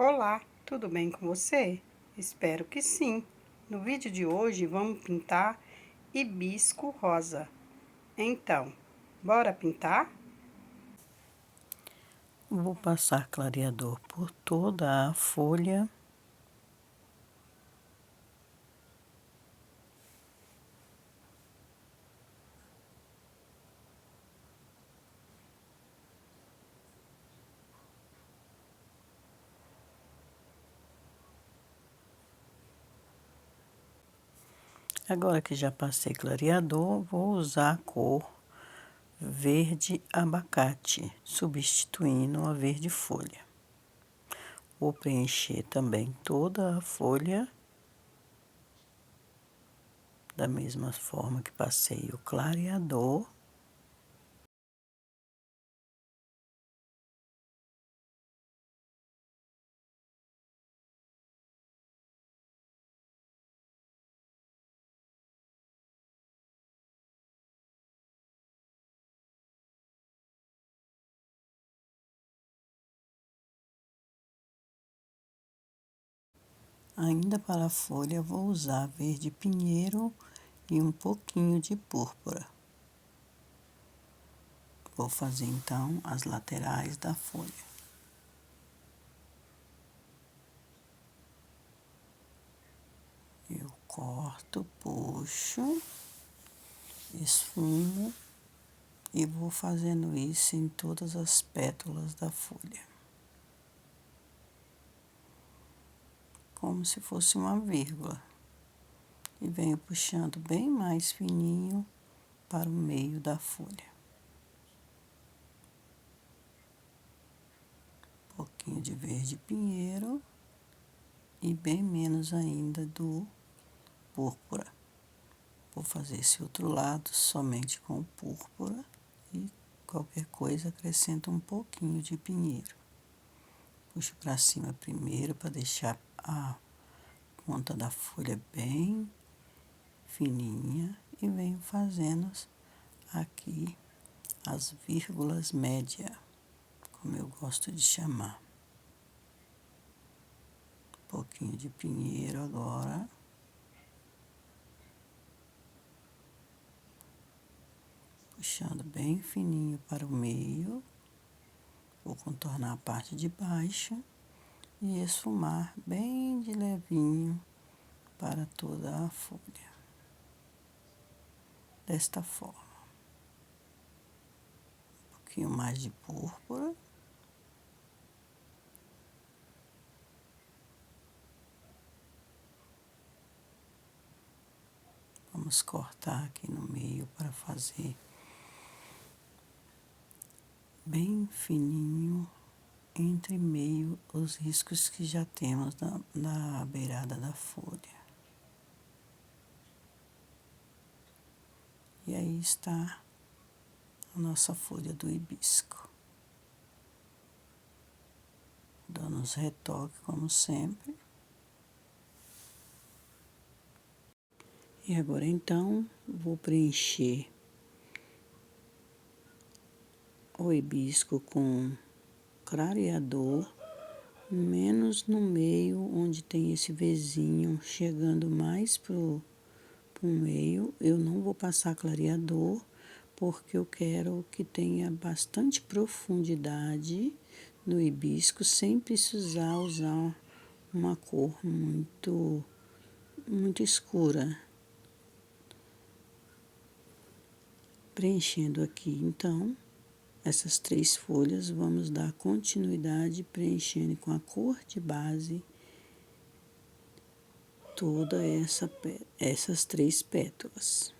Olá, tudo bem com você? Espero que sim. No vídeo de hoje vamos pintar hibisco rosa. Então, bora pintar? Vou passar clareador por toda a folha. Agora que já passei clareador, vou usar a cor verde abacate, substituindo a verde folha. Vou preencher também toda a folha, da mesma forma que passei o clareador. Ainda para a folha, vou usar verde pinheiro e um pouquinho de púrpura. Vou fazer então as laterais da folha. Eu corto, puxo, esfumo e vou fazendo isso em todas as pétalas da folha, como se fosse uma vírgula. E venho puxando bem mais fininho para o meio da folha. Um pouquinho de verde pinheiro e bem menos ainda do púrpura. Vou fazer esse outro lado somente com o púrpura e qualquer coisa acrescento um pouquinho de pinheiro. Puxo para cima primeiro para deixar a ponta da folha bem fininha e venho fazendo aqui as vírgulas médias, como eu gosto de chamar. Um pouquinho de pinheiro agora. Puxando bem fininho para o meio. Vou contornar a parte de baixo e esfumar bem de levinho para toda a folha. Desta forma. Um pouquinho mais de púrpura. Vamos cortar aqui no meio para fazer bem fininho entre meio os riscos que já temos na beirada da folha. E aí está a nossa folha do hibisco. Dando os retoques, como sempre. E agora, então, vou preencher o hibisco com clareador, menos no meio, onde tem esse Vzinho chegando mais pro meio. Eu não vou passar clareador, porque eu quero que tenha bastante profundidade no hibisco, sem precisar usar uma cor muito escura. Preenchendo aqui, então, essas 3 folhas, vamos dar continuidade preenchendo com a cor de base toda essas 3 pétalas.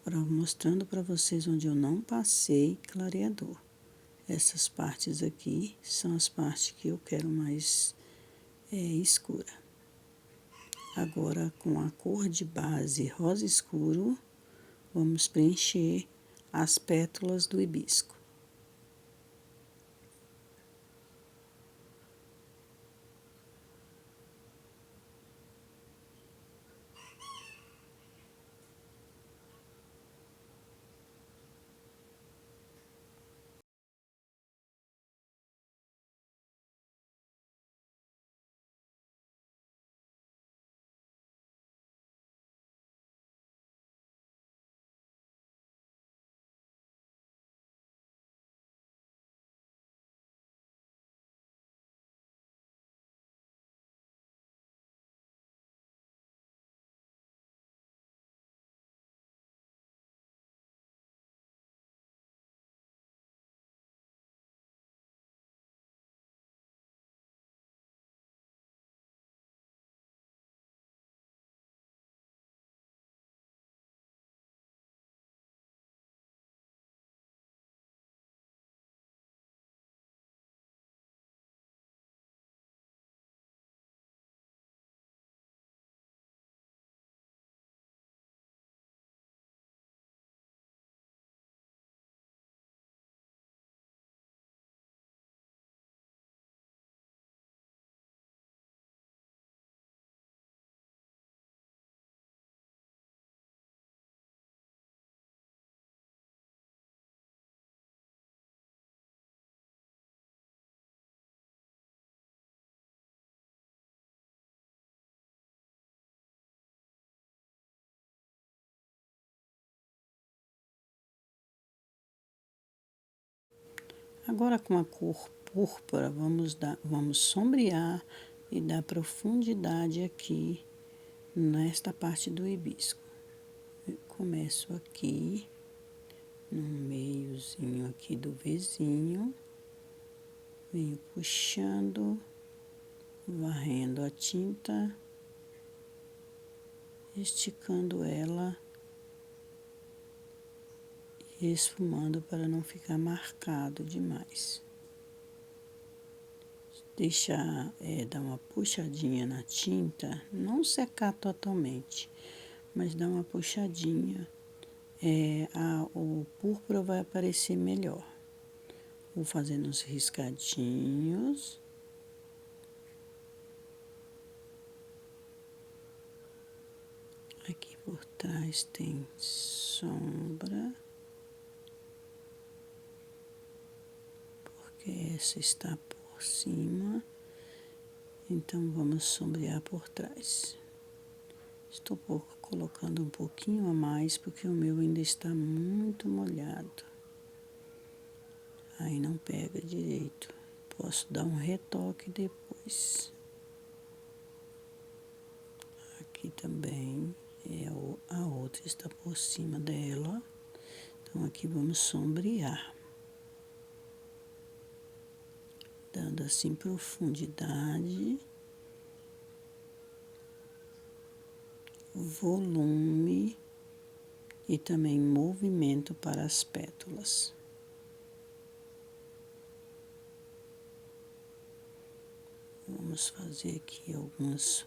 Mostrando para vocês onde eu não passei clareador. Essas partes aqui são as partes que eu quero mais escura. Agora, com a cor de base rosa escuro, vamos preencher as pétalas do hibisco. Agora, com a cor púrpura, vamos sombrear e dar profundidade aqui nesta parte do hibisco. Eu começo aqui, no meiozinho aqui do Vzinho, venho puxando, varrendo a tinta, esticando ela e esfumando para não ficar marcado demais. Deixar dar uma puxadinha na tinta, não secar totalmente, mas dar uma puxadinha, o púrpura vai aparecer melhor. Vou fazendo uns riscadinhos. Aqui por trás tem sombra, porque essa está por cima, então vamos sombrear por trás. Estou colocando um pouquinho a mais, porque o meu ainda está muito molhado. Aí não pega direito. Posso dar um retoque depois. Aqui também, a outra está por cima dela. Então, aqui vamos sombrear. Dando assim profundidade, volume e também movimento para as pétalas. Vamos fazer aqui alguns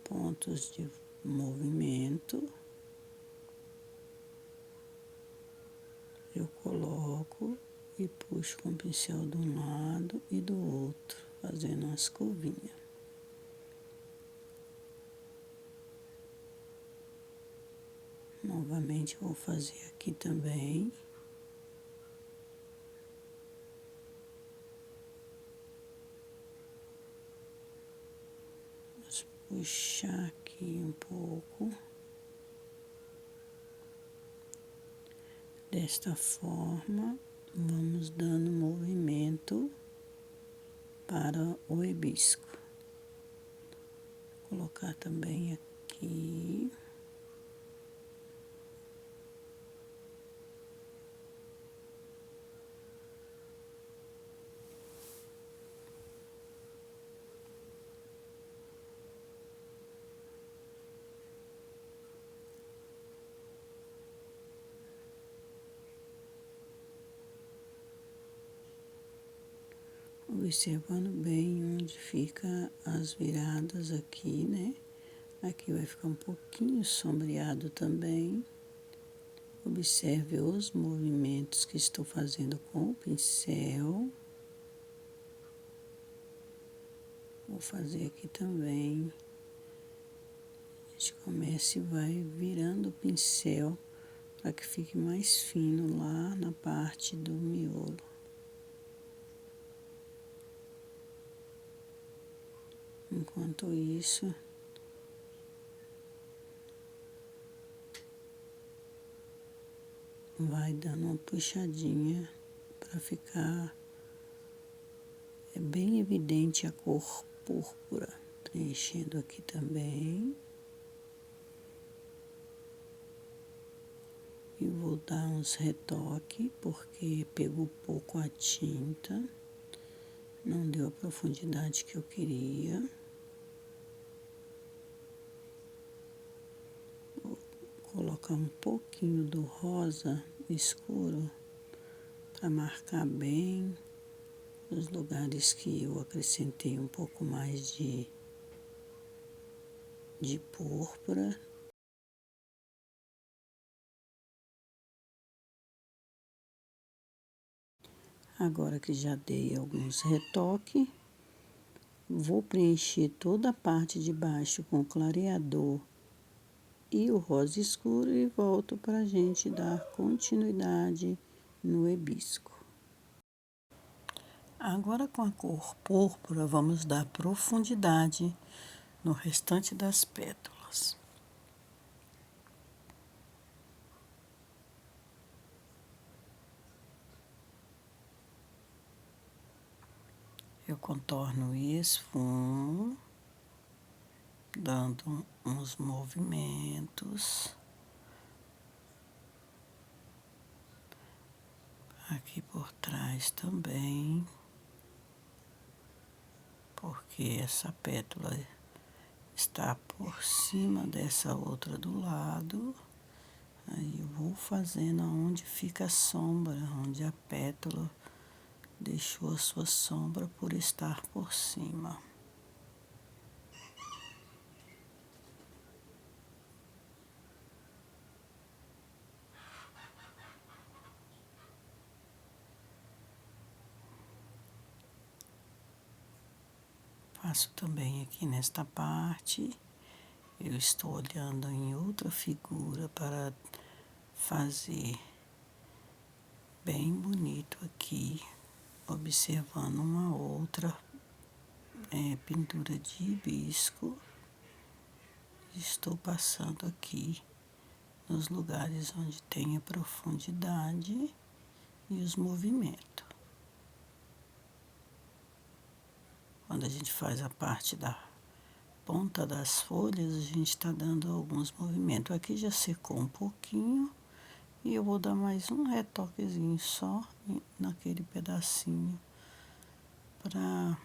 pontos de movimento. Eu coloco e puxo com o pincel de um lado e do outro, fazendo umas curvinhas. Novamente vou fazer aqui também. Vamos puxar aqui um pouco. Desta forma, vamos dando movimento para o hibisco. Vou colocar também aqui. Observando bem onde fica as viradas aqui, né? Aqui vai ficar um pouquinho sombreado também. Observe os movimentos que estou fazendo com o pincel. Vou fazer aqui também. A gente começa e vai virando o pincel para que fique mais fino lá na parte do miolo. Enquanto isso, vai dando uma puxadinha para ficar bem evidente a cor púrpura. Preenchendo aqui também. E vou dar uns retoques, porque pegou pouco a tinta. Não deu a profundidade que eu queria. Vou colocar um pouquinho do rosa escuro para marcar bem os lugares que eu acrescentei um pouco mais de púrpura. Agora que já dei alguns retoques, vou preencher toda a parte de baixo com o clareador e o rosa escuro e volto para a gente dar continuidade no hibisco. Agora, com a cor púrpura, vamos dar profundidade no restante das pétalas. Eu contorno e esfumo, dando uns movimentos. Aqui por trás também, porque essa pétala está por cima dessa outra do lado. Aí eu vou fazendo aonde fica a sombra, onde a pétala deixou a sua sombra por estar por cima. Faço também aqui nesta parte. Eu estou olhando em outra figura para fazer bem bonito aqui, observando uma outra pintura de hibisco. Estou passando aqui nos lugares onde tem a profundidade e os movimentos. Quando a gente faz a parte da ponta das folhas, a gente está dando alguns movimentos. Aqui já secou um pouquinho e eu vou dar mais um retoquezinho só naquele pedacinho para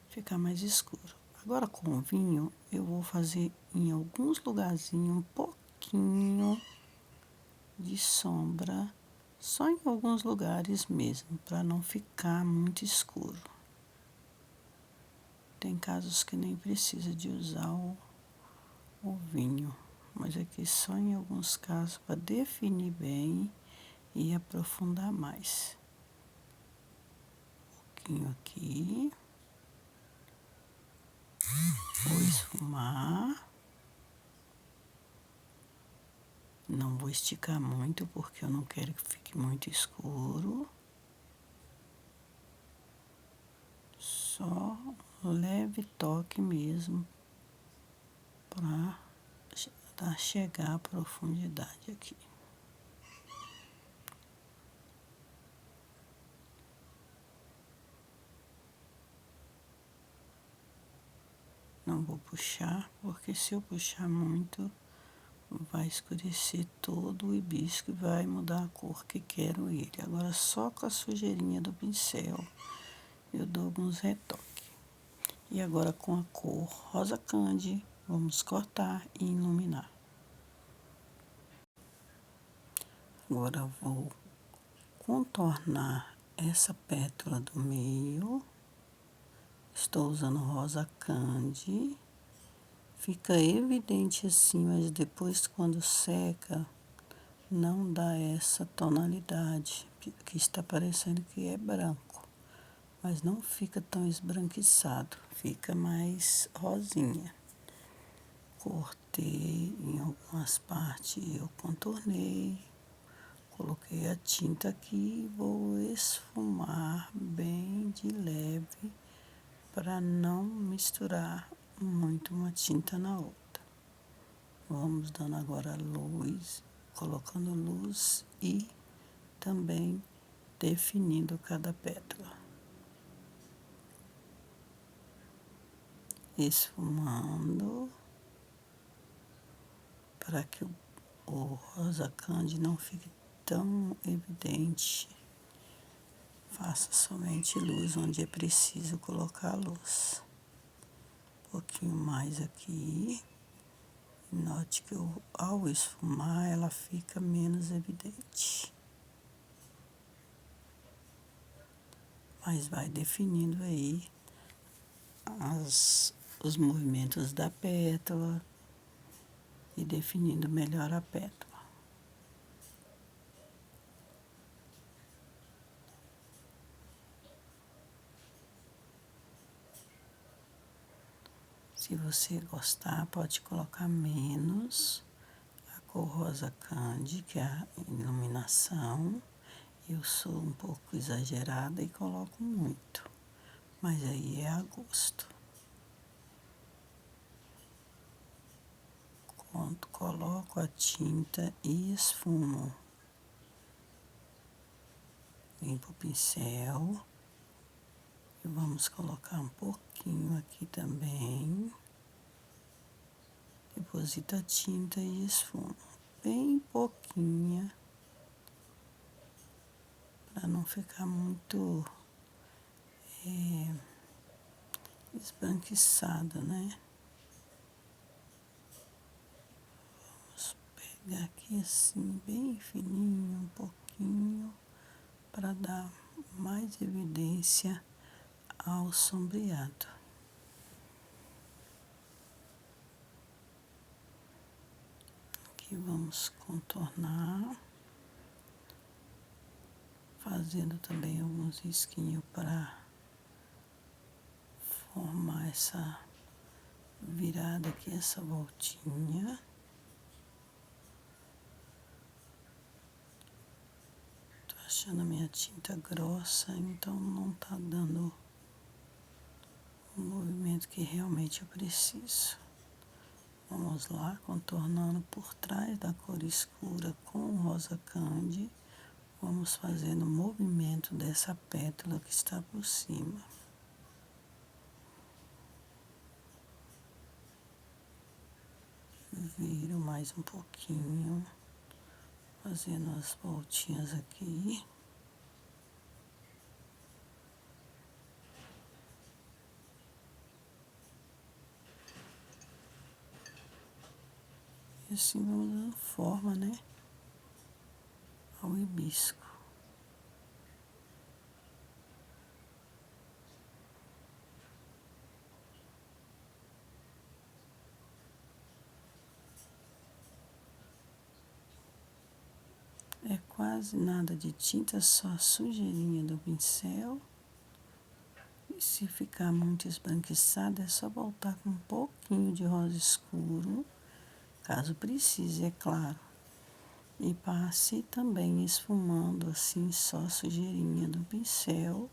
ficar mais escuro. Agora com o vinho eu vou fazer em alguns lugarzinhos um pouquinho de sombra, só em alguns lugares mesmo, para não ficar muito escuro. Tem casos que nem precisa de usar o vinho, mas aqui só em alguns casos para definir bem e aprofundar mais. Um pouquinho aqui. Vou esfumar. Não vou esticar muito porque eu não quero que fique muito escuro. Só um leve toque mesmo para chegar à profundidade aqui. Não vou puxar, porque se eu puxar muito, vai escurecer todo o hibisco e vai mudar a cor que quero ele. Agora, só com a sujeirinha do pincel, eu dou alguns retoques. E agora, com a cor rosa candy, vamos cortar e iluminar. Agora, vou contornar essa pétala do meio. Estou usando rosa candy. Fica evidente assim, mas depois quando seca, não dá essa tonalidade, que está parecendo que é branco, mas não fica tão esbranquiçado, fica mais rosinha. Cortei em algumas partes, eu contornei, coloquei a tinta aqui e vou esfumar bem de leve para não misturar muito uma tinta na outra. Vamos dando agora luz, colocando luz e também definindo cada pétala. Esfumando para que o rosa candy não fique tão evidente. Faça somente luz onde é preciso colocar a luz. Um pouquinho mais aqui. Note que ao esfumar ela fica menos evidente. Mas vai definindo aí os movimentos da pétala e definindo melhor a pétala. Se você gostar, pode colocar menos a cor rosa candy, que é a iluminação. Eu sou um pouco exagerada e coloco muito, mas aí é a gosto. Quando coloco a tinta e esfumo, limpo o pincel E vamos colocar um pouquinho aqui também. Deposita a tinta e esfuma. Bem pouquinha. Para não ficar muito esbranquiçada, né? Vamos pegar aqui assim, bem fininho, um pouquinho, para dar mais evidência ao sombreado. Aqui vamos contornar, fazendo também alguns risquinhos para formar essa virada aqui, essa voltinha. Tô achando a minha tinta grossa, então não tá dando o movimento que realmente eu preciso. Vamos lá, contornando por trás da cor escura com o rosa candy. Vamos fazendo o movimento dessa pétala que está por cima. Viro mais um pouquinho, fazendo as voltinhas aqui. E assim vamos dando forma, né, ao hibisco. É quase nada de tinta, só a sujeirinha do pincel. E se ficar muito esbranquiçada, é só voltar com um pouquinho de rosa escuro, caso precise, é claro. E passe também esfumando assim, só a sujeirinha do pincel,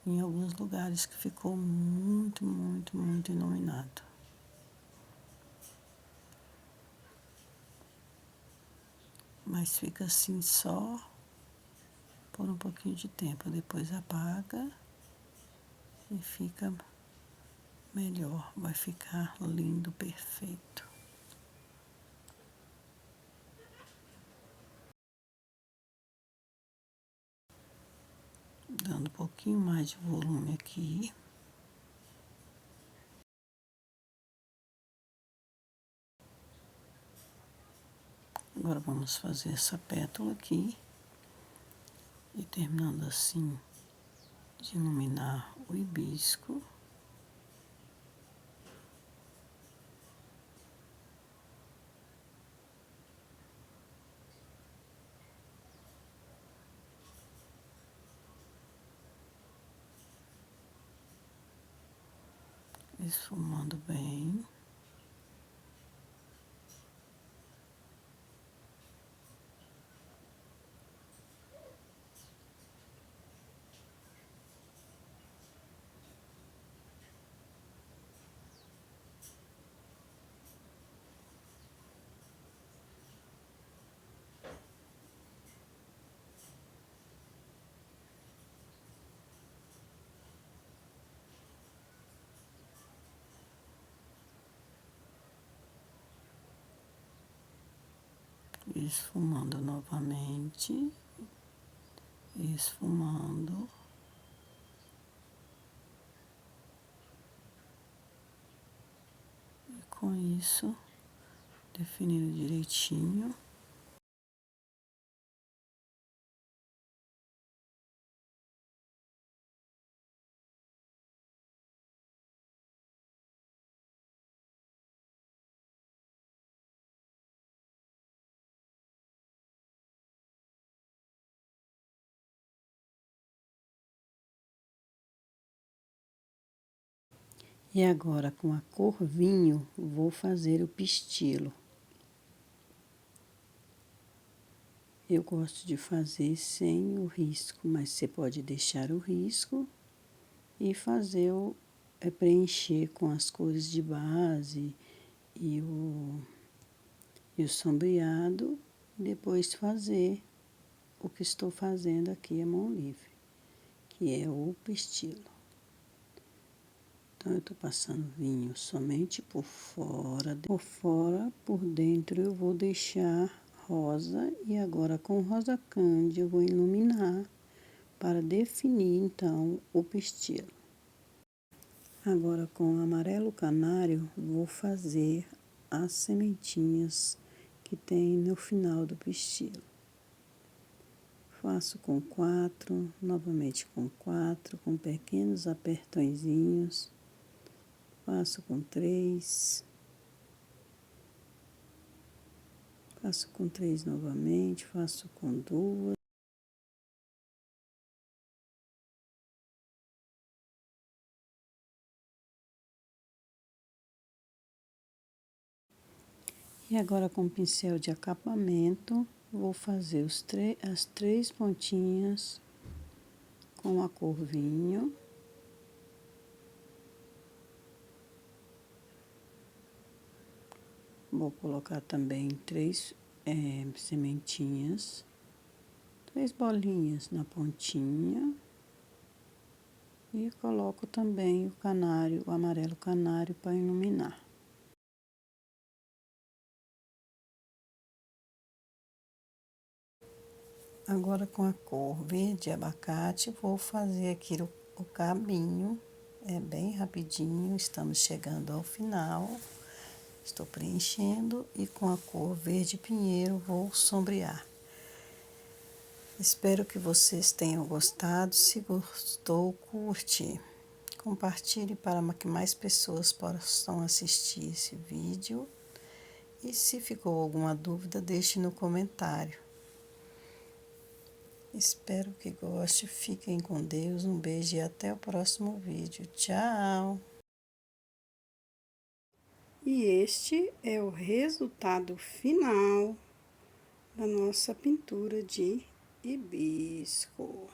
em alguns lugares que ficou muito, muito, muito iluminado. Mas fica assim só por um pouquinho de tempo, depois apaga e fica melhor, vai ficar lindo, perfeito. Dando um pouquinho mais de volume aqui. Agora vamos fazer essa pétala aqui. E terminando assim de iluminar o hibisco. Esfumando bem. Esfumando novamente. Esfumando. E com isso, definindo direitinho. E agora, com a cor vinho, vou fazer o pistilo. Eu gosto de fazer sem o risco, mas você pode deixar o risco e fazer preencher com as cores de base e o sombreado, e depois fazer o que estou fazendo aqui à mão livre, que é o pistilo. Então, eu tô passando vinho somente por fora. Por dentro eu vou deixar rosa. E agora, com rosa candy, eu vou iluminar para definir, então, o pistilo. Agora, com amarelo canário, vou fazer as sementinhas que tem no final do pistilo. Faço com 4, novamente com 4, com pequenos apertõezinhos. Faço com 3. Faço com 3 novamente, faço com 2. E agora, com pincel de acabamento, vou fazer as 3 pontinhas com a cor vinho. Vou colocar também 3 sementinhas, 3 bolinhas na pontinha. E coloco também o amarelo canário para iluminar. Agora, com a cor verde abacate, vou fazer aqui o cabinho. É bem rapidinho, estamos chegando ao final. Estou preenchendo e com a cor verde pinheiro vou sombrear. Espero que vocês tenham gostado. Se gostou, curte. Compartilhe para que mais pessoas possam assistir esse vídeo. E se ficou alguma dúvida, deixe no comentário. Espero que goste. Fiquem com Deus. Um beijo e até o próximo vídeo. Tchau! E este é o resultado final da nossa pintura de hibisco.